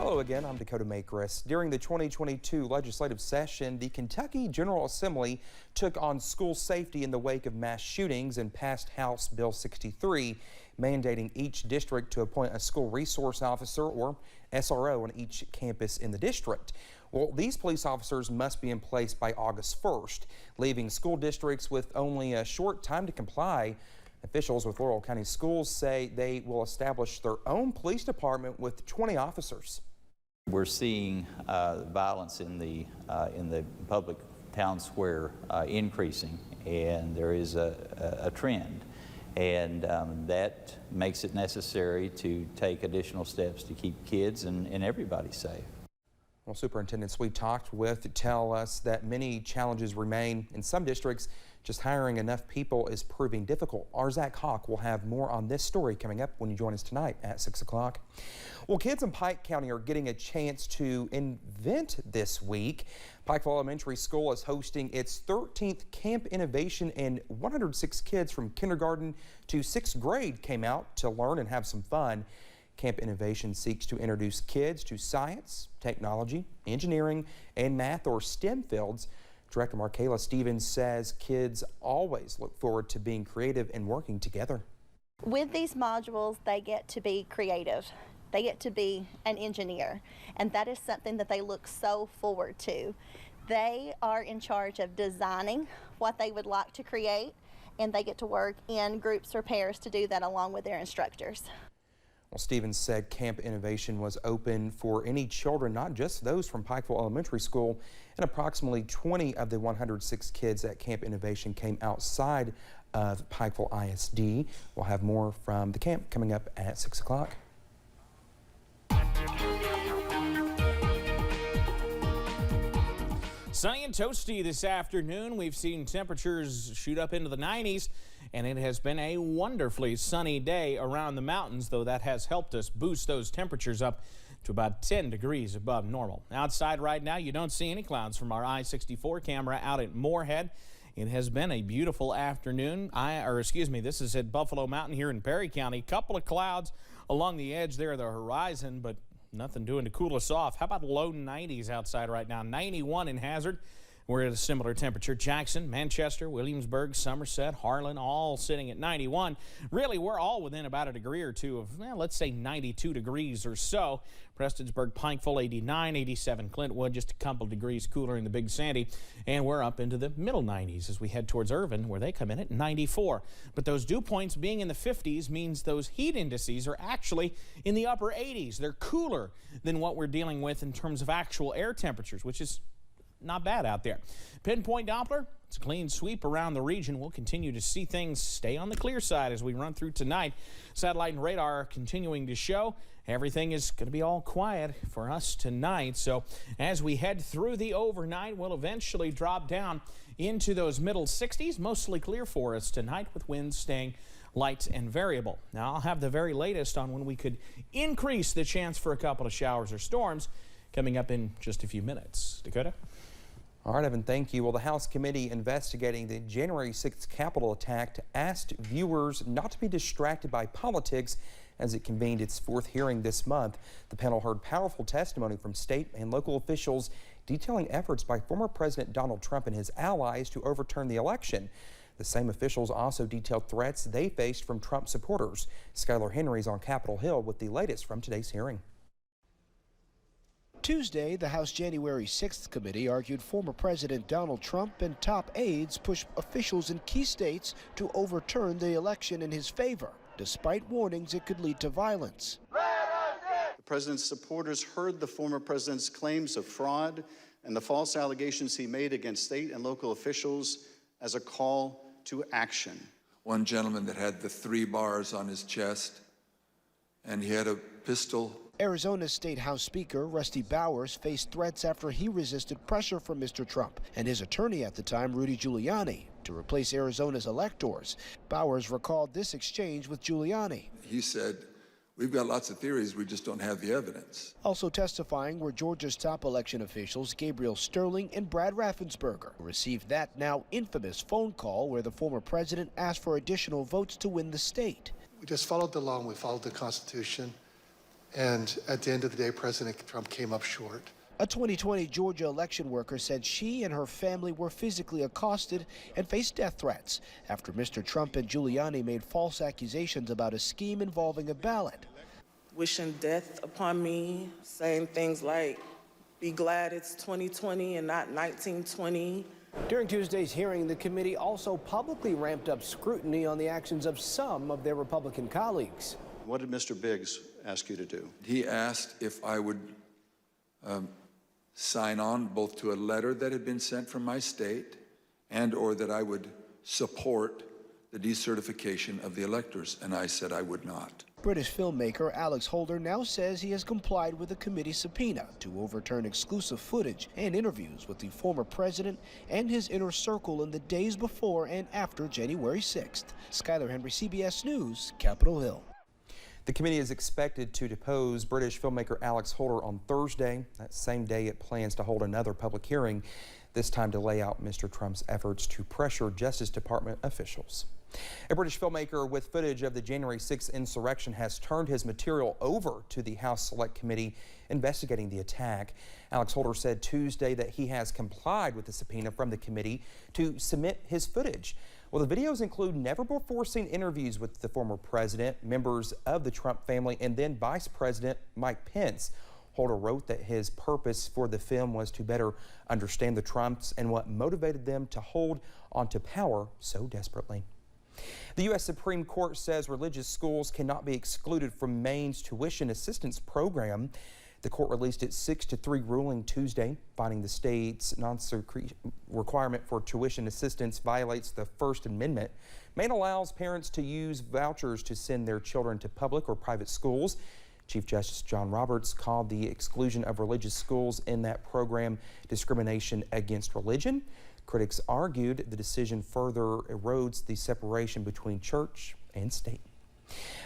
Hello again, I'm Dakota Makris. During the 2022 legislative session, the Kentucky General Assembly took on school safety in the wake of mass shootings and passed House Bill 63, mandating each district to appoint a school resource officer or SRO on each campus in the district. Well, these police officers must be in place by August 1st, leaving school districts with only a short time to comply. Officials with Laurel County Schools say they will establish their own police department with 20 officers. We're seeing violence in the public town square increasing, and there is a trend, and that makes it necessary to take additional steps to keep kids and everybody safe. Well, superintendents we talked with tell us that many challenges remain in some districts. Just hiring enough people is proving difficult. Our Zach Hawk will have more on this story coming up when you join us tonight at 6 o'clock. Well, kids in Pike County are getting a chance to invent this week. Pikeville Elementary School is hosting its 13th Camp Innovation, and 106 kids from kindergarten to 6th grade came out to learn and have some fun. Camp Innovation seeks to introduce kids to science, technology, engineering, and math or STEM fields. Director Markayla Stevens says kids always look forward to being creative and working together. With these modules, they get to be creative. They get to be an engineer, and that is something that they look so forward to. They are in charge of designing what they would like to create, and they get to work in groups or pairs to do that along with their instructors. Well, Stevens said Camp Innovation was open for any children, not just those from Pikeville Elementary School, and approximately 20 of the 106 kids at Camp Innovation came outside of Pikeville ISD. We'll have more from the camp coming up at 6 o'clock. Sunny and toasty this afternoon. We've seen temperatures shoot up into the 90s, and it has been a wonderfully sunny day around the mountains, though that has helped us boost those temperatures up to about 10 degrees above normal. Outside right now, you don't see any clouds from our I-64 camera out at Moorhead. It has been a beautiful afternoon. This is at Buffalo Mountain here in Perry County. Couple of clouds along the edge there of the horizon, but nothing doing to cool us off. How about low 90s outside right now? 91 in Hazard. We're at a similar temperature. Jackson, Manchester, Williamsburg, Somerset, Harlan, all sitting at 91. Really, we're all within about a degree or two of, well, let's say 92 degrees or so. Prestonsburg, Pikeville, 89, 87 Clintwood, just a couple degrees cooler in the Big Sandy. And we're up into the middle 90s as we head towards Irvin, where they come in at 94. But those dew points being in the 50s means those heat indices are actually in the upper 80s. They're cooler than what we're dealing with in terms of actual air temperatures, which is not bad out there. Pinpoint Doppler, it's a clean sweep around the region. We'll continue to see things stay on the clear side as we run through tonight. Satellite and radar are continuing to show everything is going to be all quiet for us tonight. So as we head through the overnight, we'll eventually drop down into those middle 60s. Mostly clear for us tonight with winds staying light and variable. Now I'll have the very latest on when we could increase the chance for a couple of showers or storms coming up in just a few minutes. Dakota? All right, Evan, thank you. Well, the House committee investigating the January 6th Capitol attack asked viewers not to be distracted by politics as it convened its fourth hearing this month. The panel heard powerful testimony from state and local officials detailing efforts by former President Donald Trump and his allies to overturn the election. The same officials also detailed threats they faced from Trump supporters. Skylar Henry's on Capitol Hill with the latest from today's hearing. Tuesday, the House January 6th committee argued former President Donald Trump and top aides pushed officials in key states to overturn the election in his favor, despite warnings it could lead to violence. The president's supporters heard the former president's claims of fraud and the false allegations he made against state and local officials as a call to action. One gentleman that had the 3 bars on his chest, and he had a pistol. Arizona State House Speaker Rusty Bowers faced threats after he resisted pressure from Mr. Trump and his attorney at the time, Rudy Giuliani, to replace Arizona's electors. Bowers recalled this exchange with Giuliani. He said, "We've got lots of theories, we just don't have the evidence." Also testifying were Georgia's top election officials Gabriel Sterling and Brad Raffensperger, who received that now infamous phone call where the former president asked for additional votes to win the state. We just followed the law and we followed the Constitution. And at the end of the day, President Trump came up short. A 2020 Georgia election worker said she and her family were physically accosted and faced death threats after Mr. Trump and Giuliani made false accusations about a scheme involving a ballot. Wishing death upon me, saying things like, be glad it's 2020 and not 1920. During Tuesday's hearing, the committee also publicly ramped up scrutiny on the actions of some of their Republican colleagues. What did Mr. Biggs ask you to do? He asked if I would sign on both to a letter that had been sent from my state and or that I would support the decertification of the electors, and I said I would not. British filmmaker Alex Holder now says he has complied with the committee subpoena to overturn exclusive footage and interviews with the former president and his inner circle in the days before and after January 6th. Skylar Henry, CBS News, Capitol Hill. The committee is expected to depose British filmmaker Alex Holder on Thursday. That same day, it plans to hold another public hearing, this time to lay out Mr. Trump's efforts to pressure Justice Department officials. A British filmmaker with footage of the January 6th insurrection has turned his material over to the House Select Committee investigating the attack. Alex Holder said Tuesday that he has complied with the subpoena from the committee to submit his footage. Well, the videos include never-before-seen interviews with the former president, members of the Trump family, and then Vice President Mike Pence. Holder wrote that his purpose for the film was to better understand the Trumps and what motivated them to hold onto power so desperately. The U.S. Supreme Court says religious schools cannot be excluded from Maine's tuition assistance program. The court released its 6-3 ruling Tuesday, finding the state's requirement for tuition assistance violates the First Amendment. Maine allows parents to use vouchers to send their children to public or private schools. Chief Justice John Roberts called the exclusion of religious schools in that program discrimination against religion. Critics argued the decision further erodes the separation between church and state.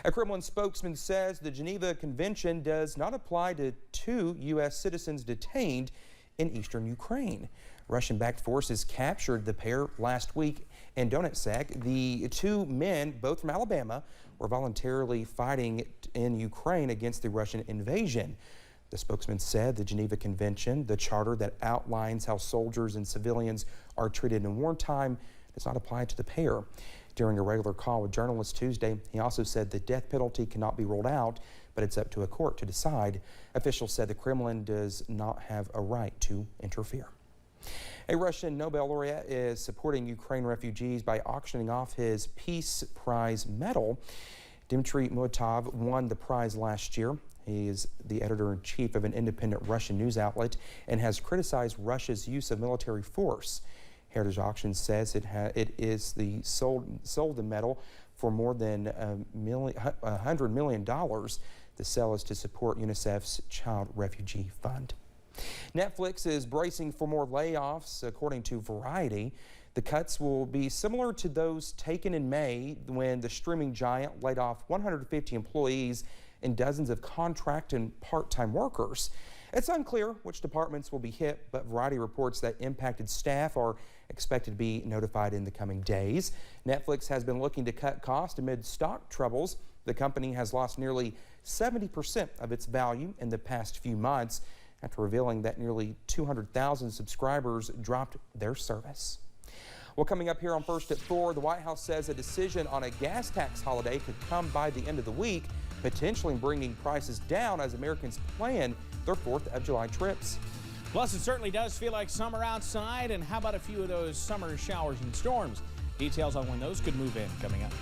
A Kremlin spokesman says the Geneva Convention does not apply to 2 U.S. citizens detained in eastern Ukraine. Russian-backed forces captured the pair last week in Donetsk. The 2 men, both from Alabama, were voluntarily fighting in Ukraine against the Russian invasion. The spokesman said the Geneva Convention, the charter that outlines how soldiers and civilians are treated in wartime, does not apply to the pair. During a regular call with journalists Tuesday, he also said the death penalty cannot be ruled out, but it's up to a court to decide. Officials said the Kremlin does not have a right to interfere. A Russian Nobel laureate is supporting Ukraine refugees by auctioning off his Peace Prize medal. Dmitry Muratov won the prize last year. He is the editor-in-chief of an independent Russian news outlet and has criticized Russia's use of military force. Heritage Auctions says it is sold the medal for more than $100 million. The sale is to support UNICEF's Child Refugee Fund. Netflix is bracing for more layoffs, according to Variety. The cuts will be similar to those taken in May when the streaming giant laid off 150 employees and dozens of contract and part-time workers. It's unclear which departments will be hit, but Variety reports that impacted staff are expected to be notified in the coming days. Netflix has been looking to cut costs amid stock troubles. The company has lost nearly 70% of its value in the past few months after revealing that nearly 200,000 subscribers dropped their service. Well, coming up here on First at 4, the White House says a decision on a gas tax holiday could come by the end of the week, potentially bringing prices down as Americans plan their 4th of July trips. Plus, it certainly does feel like summer outside. And how about a few of those summer showers and storms? Details on when those could move in coming up.